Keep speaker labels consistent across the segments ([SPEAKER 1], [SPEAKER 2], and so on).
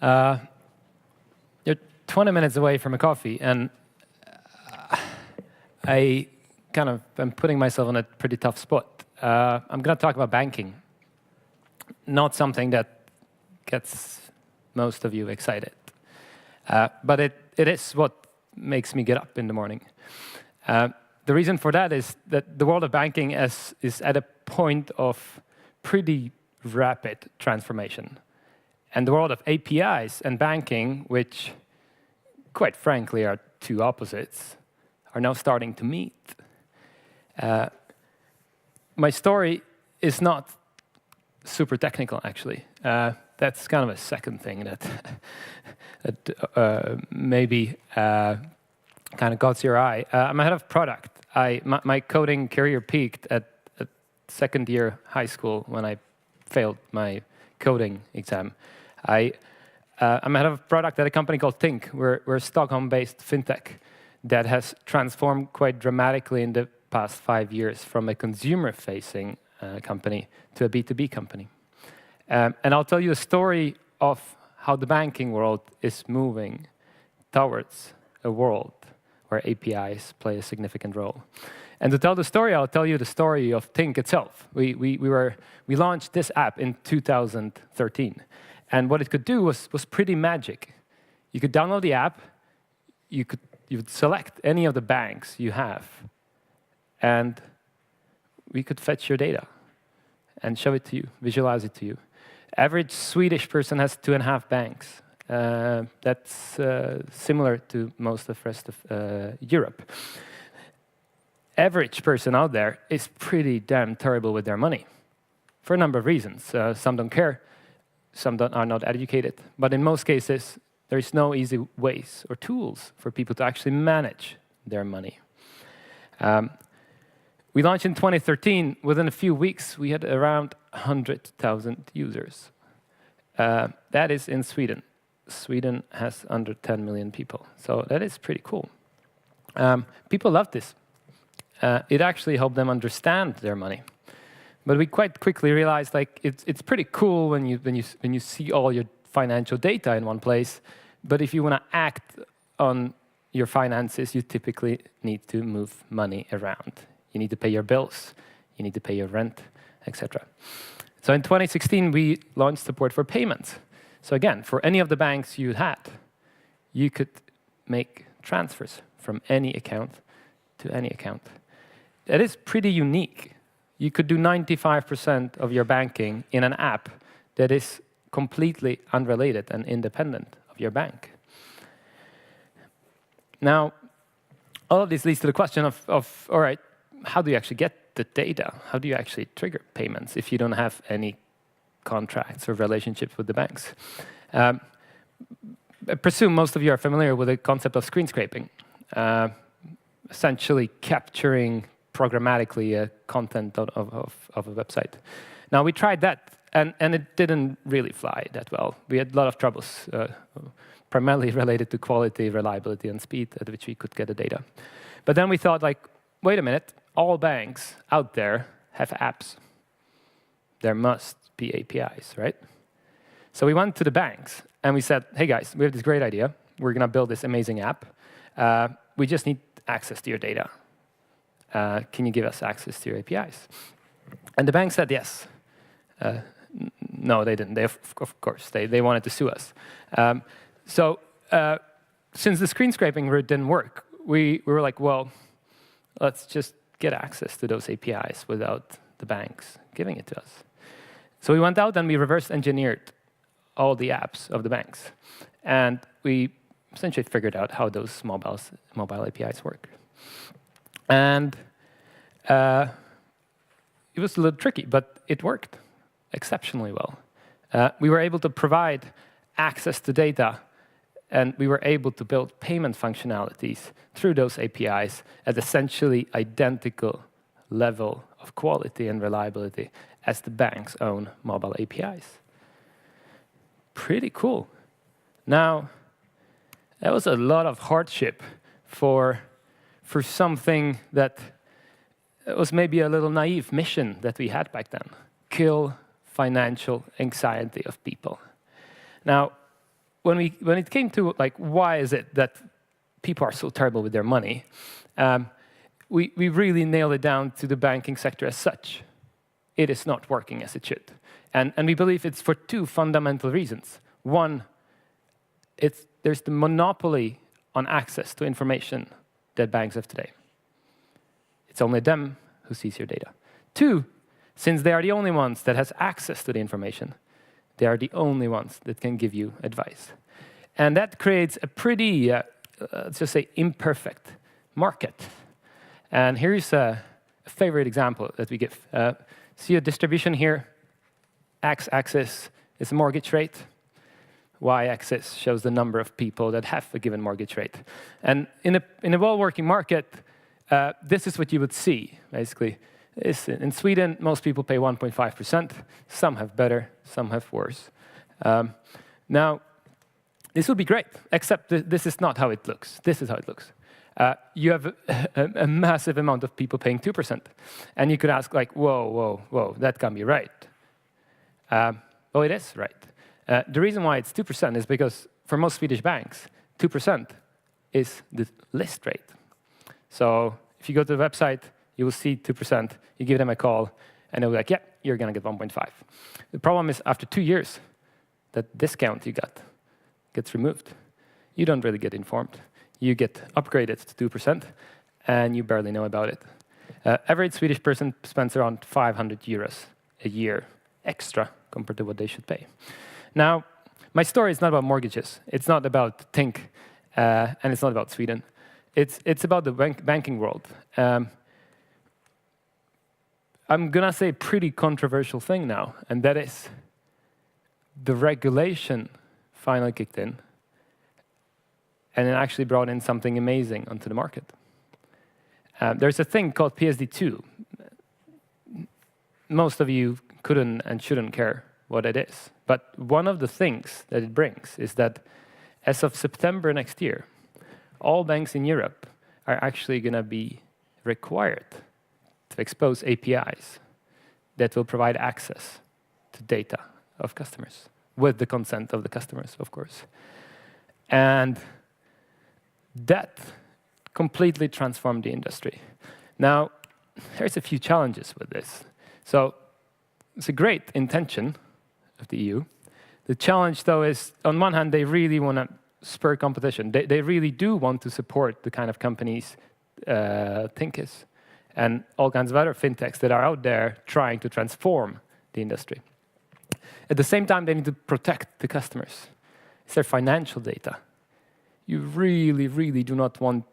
[SPEAKER 1] You're 20 minutes away from a coffee, and I kind of am putting myself in a pretty tough spot. I'm going to talk about banking. Not something that gets most of you excited. But it is what makes me get up in the morning. The reason for that is that the world of banking is at a point of pretty rapid transformation. And the world of APIs and banking, which, quite frankly, are two opposites, are now starting to meet. My story is not super technical, actually. That's kind of a second thing that maybe kind of caught your eye. I'm head of product. My coding career peaked at second year high school when I failed my coding exam. I'm head of product at a company called Tink. We're a Stockholm-based fintech that has transformed quite dramatically in the past 5 years from a consumer-facing company to a B2B company. And I'll tell you a story of how the banking world is moving towards a world where APIs play a significant role. And to tell the story, I'll tell you the story of Tink itself. We launched this app in 2013. And what it could do was pretty magic. You could download the app, you would select any of the banks you have, and we could fetch your data and show it to you, visualize it to you. Average Swedish person has 2.5 banks. That's similar to most of the rest of Europe. Average person out there is pretty damn terrible with their money for a number of reasons. Some don't care, some are not educated, but in most cases, there is no easy ways or tools for people to actually manage their money. We launched in 2013. Within a few weeks, we had around 100,000 users. That is in Sweden. Sweden has under 10 million people, so that is pretty cool. People love this. It actually helped them understand their money. But we quite quickly realized, like, it's pretty cool when you see all your financial data in one place. But if you want to act on your finances, you typically need to move money around. You need to pay your bills, you need to pay your rent, etc. So in 2016, we launched support for payments. So again, for any of the banks you had, you could make transfers from any account to any account. That is pretty unique. You could do 95% of your banking in an app that is completely unrelated and independent of your bank. Now, all of this leads to the question of all right, how do you actually get the data? How do you actually trigger payments if you don't have any contracts or relationships with the banks? I presume most of you are familiar with the concept of screen scraping, essentially capturing programmatically content of a website. Now, we tried that, and it didn't really fly that well. We had a lot of troubles, primarily related to quality, reliability, and speed at which we could get the data. But then we thought, like, wait a minute, all banks out there have apps. There must be APIs, right? So we went to the banks, and we said, hey, guys, we have this great idea. We're going to build this amazing app. We just need access to your data. Can you give us access to your APIs? And the bank said yes. No, they didn't. Of course, they wanted to sue us. So since the screen scraping route didn't work, we were like, well, let's just get access to those APIs without the banks giving it to us. So we went out and we reverse engineered all the apps of the banks. And we essentially figured out how those mobile APIs work. And it was a little tricky, but it worked exceptionally well. We were able to provide access to data, and we were able to build payment functionalities through those APIs at essentially identical level of quality and reliability as the bank's own mobile APIs. Pretty cool. Now, that was a lot of hardship for something that was maybe a little naive mission that we had back then. Kill financial anxiety of people. Now, when it came to like why is it that people are so terrible with their money, we really nailed it down to the banking sector as such. It is not working as it should. And we believe it's for two fundamental reasons. One, there's the monopoly on access to information that banks have today. It's only them who sees your data. Two, since they are the only ones that has access to the information, they are the only ones that can give you advice. And that creates a pretty, let's just say, imperfect market. And here's a favorite example that we give. See a distribution here. X-axis is mortgage rate. Y-axis shows the number of people that have a given mortgage rate. And in a well-working market, this is what you would see, basically. In Sweden, most people pay 1.5%. Some have better, some have worse. Now, this would be great, except this is not how it looks. This is how it looks. You have a massive amount of people paying 2%. And you could ask, like, whoa, that can't be right. Well, it is right. The reason why it's 2% is because for most Swedish banks, 2% is the list rate. So if you go to the website, you will see 2%. You give them a call, and they'll be like, yeah, you're going to get 1.5. The problem is after 2 years, that discount you got gets removed. You don't really get informed. You get upgraded to 2%, and you barely know about it. Average Swedish person spends around 500 euros a year extra compared to what they should pay. Now, my story is not about mortgages. It's not about Tink, and it's not about Sweden. It's about the banking world. I'm going to say a pretty controversial thing now, and that is the regulation finally kicked in, and it actually brought in something amazing onto the market. There's a thing called PSD2. Most of you couldn't and shouldn't care what it is. But one of the things that it brings is that as of September next year, all banks in Europe are actually going to be required to expose APIs that will provide access to data of customers, with the consent of the customers, of course. And that completely transformed the industry. Now, there's a few challenges with this. So it's a great intention of the EU. The challenge, though, is on one hand, they really want to spur competition. They really do want to support the kind of companies Tink is, and all kinds of other fintechs that are out there trying to transform the industry. At the same time, they need to protect the customers. It's their financial data. You really, really do not want,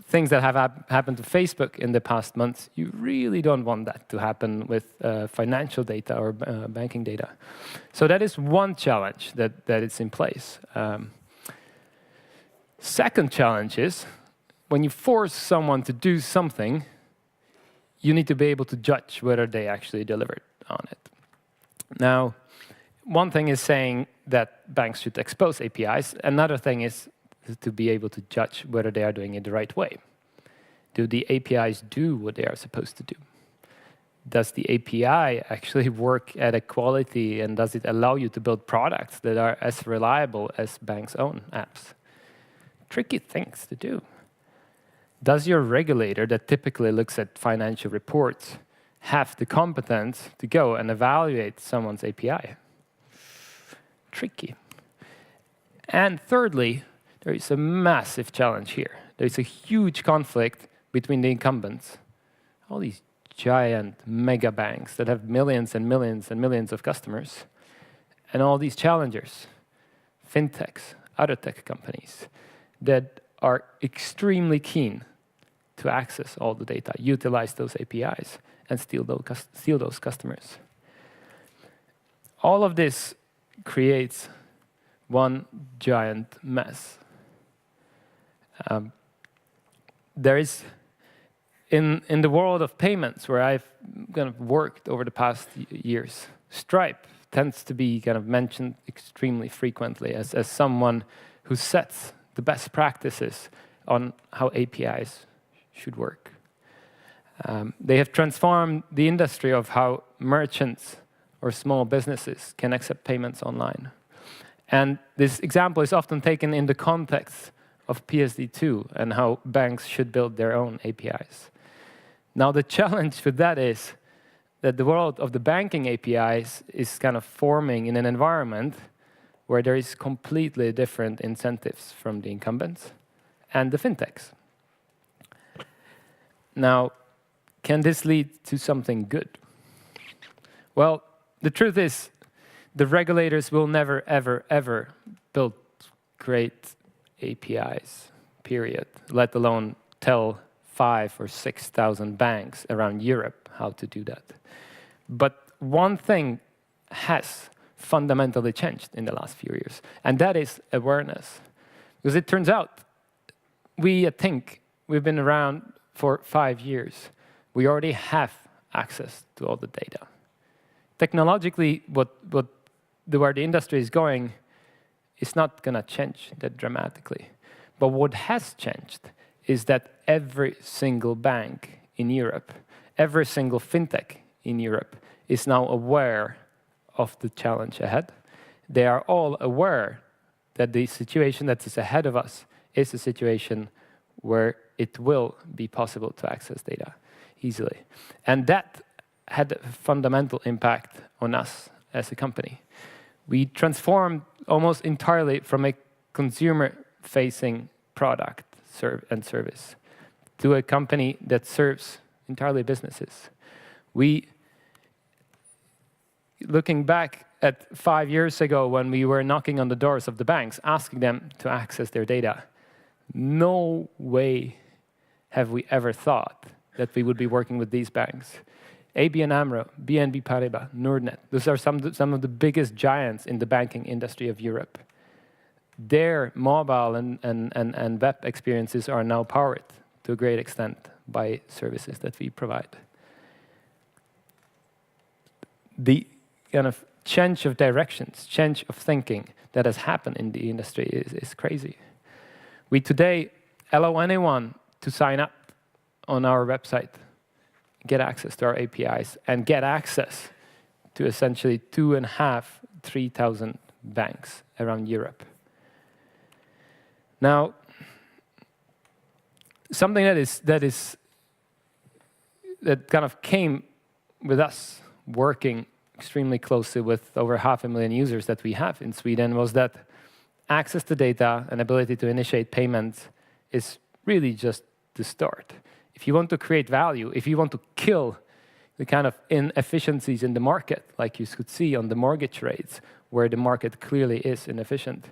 [SPEAKER 1] things that have happened to Facebook in the past months. You really don't want that to happen with financial data or banking data. So that is one challenge that is in place. Second challenge is when you force someone to do something, you need to be able to judge whether they actually delivered on it. Now, one thing is saying that banks should expose APIs. Another thing is to be able to judge whether they are doing it the right way. Do the APIs do what they are supposed to do? Does the API actually work at a quality, and does it allow you to build products that are as reliable as banks' own apps? Tricky things to do. Does your regulator that typically looks at financial reports have the competence to go and evaluate someone's API? Tricky. And thirdly, there is a massive challenge here. There is a huge conflict between the incumbents, all these giant mega banks that have millions and millions and millions of customers, and all these challengers, fintechs, other tech companies, that are extremely keen to access all the data, utilize those APIs, and steal those customers. All of this creates one giant mess. There is, in the world of payments, where I've kind of worked over the past years, Stripe tends to be kind of mentioned extremely frequently as someone who sets the best practices on how APIs should work. They have transformed the industry of how merchants or small businesses can accept payments online. And this example is often taken in the context of PSD2 and how banks should build their own APIs. Now, the challenge with that is that the world of the banking APIs is kind of forming in an environment where there is completely different incentives from the incumbents and the fintechs. Now, can this lead to something good? Well, the truth is, the regulators will never, ever, ever build great APIs, period, let alone tell 5,000 or 6,000 banks around Europe how to do that. But one thing has fundamentally changed in the last few years, and that is awareness. Because it turns out, we at Tink, we've been around for 5 years. We already have access to all the data. Technologically, where the industry is going is not going to change that dramatically. But what has changed is that every single bank in Europe, every single fintech in Europe is now aware of the challenge ahead. They are all aware that the situation that is ahead of us is a situation where it will be possible to access data easily. And that had a fundamental impact on us as a company. We transformed almost entirely from a consumer-facing product and service to a company that serves entirely businesses. Looking back at 5 years ago when we were knocking on the doors of the banks, asking them to access their data, no way have we ever thought that we would be working with these banks. ABN AMRO, BNP Paribas, Nordic, those are some of the biggest giants in the banking industry of Europe. Their mobile and web experiences are now powered to a great extent by services that we provide. The kind of change of directions, change of thinking that has happened in the industry is crazy. We today allow anyone to sign up on our website, get access to our APIs, and get access to essentially 2,500–3,000 banks around Europe. Now, something that kind of came with us working extremely closely with over 500,000 users that we have in Sweden was that access to data and ability to initiate payments is really just the start. If you want to create value, if you want to kill the kind of inefficiencies in the market, like you could see on the mortgage rates, where the market clearly is inefficient,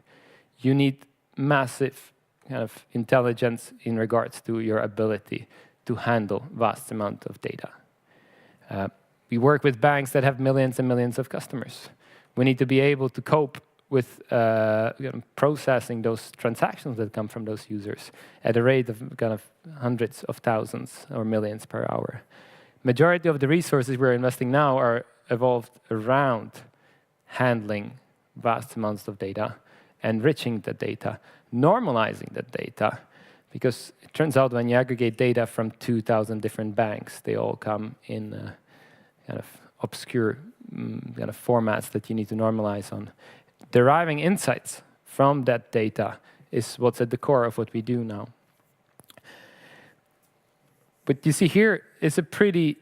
[SPEAKER 1] you need massive kind of intelligence in regards to your ability to handle vast amount of data. We work with banks that have millions and millions of customers. We need to be able to cope with processing those transactions that come from those users at a rate of kind of hundreds of thousands or millions per hour. Majority of the resources we're investing now are evolved around handling vast amounts of data, enriching the data, normalizing the data, because it turns out when you aggregate data from 2,000 different banks, they all come in kind of obscure kind of formats that you need to normalize on. Deriving insights from that data is what's at the core of what we do now. But you see here is a pretty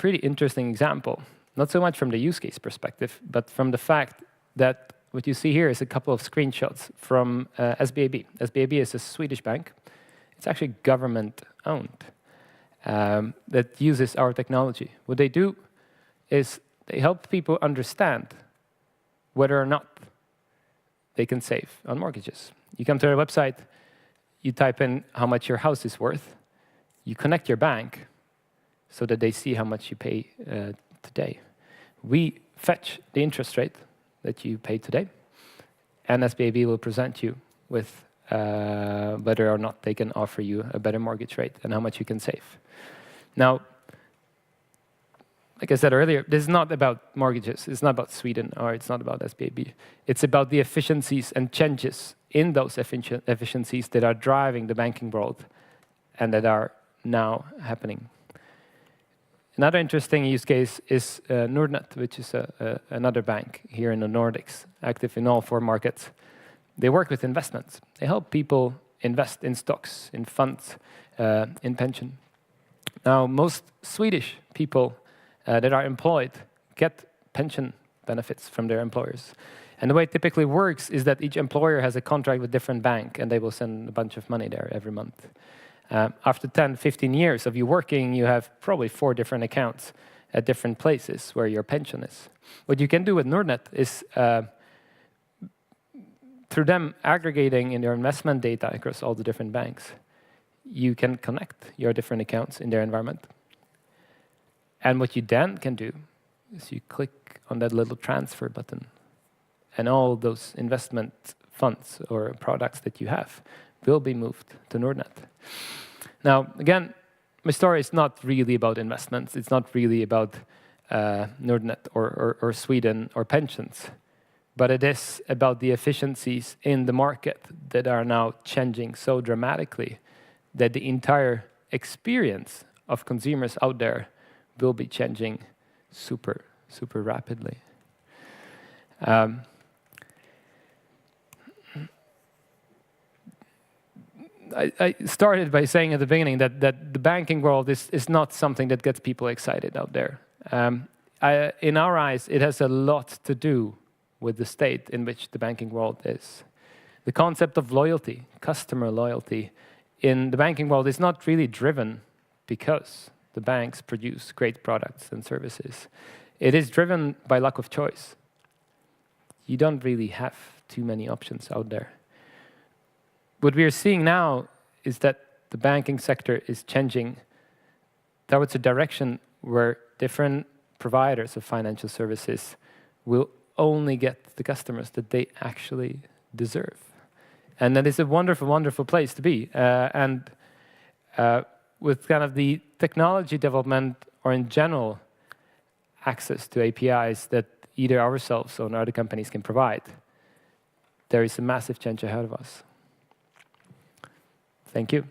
[SPEAKER 1] interesting example, not so much from the use case perspective, but from the fact that what you see here is a couple of screenshots from SBAB. SBAB is a Swedish bank. It's actually government-owned that uses our technology. What they do is they help people understand whether or not they can save on mortgages. You come to their website, you type in how much your house is worth, you connect your bank so that they see how much you pay today. We fetch the interest rate that you pay today, and SBAB will present you with whether or not they can offer you a better mortgage rate and how much you can save. Now, like I said earlier, this is not about mortgages. It's not about Sweden, or it's not about SBAB. It's about the efficiencies and changes in those efficiencies that are driving the banking world and that are now happening. Another interesting use case is Nordnet, which is another bank here in the Nordics, active in all 4 markets. They work with investments. They help people invest in stocks, in funds, in pension. Now, most Swedish people that are employed get pension benefits from their employers. And the way it typically works is that each employer has a contract with a different bank, and they will send a bunch of money there every month. After 10, 15 years of you working, you have probably 4 different accounts at different places where your pension is. What you can do with Nordnet is, through them aggregating in your investment data across all the different banks, you can connect your different accounts in their environment. And what you then can do is you click on that little transfer button, and all those investment funds or products that you have will be moved to Nordnet. Now, again, my story is not really about investments. It's not really about Nordnet or Sweden or pensions. But it is about the efficiencies in the market that are now changing so dramatically that the entire experience of consumers out there will be changing super, super rapidly. I started by saying at the beginning that the banking world is not something that gets people excited out there. In our eyes, it has a lot to do with the state in which the banking world is. The concept of loyalty, customer loyalty, in the banking world is not really driven because the banks produce great products and services. It is driven by lack of choice. You don't really have too many options out there. What we are seeing now is that the banking sector is changing towards a direction where different providers of financial services will only get the customers that they actually deserve. And that is a wonderful, wonderful place to be. With kind of the technology development, or in general, access to APIs that either ourselves or other companies can provide, there is a massive change ahead of us. Thank you.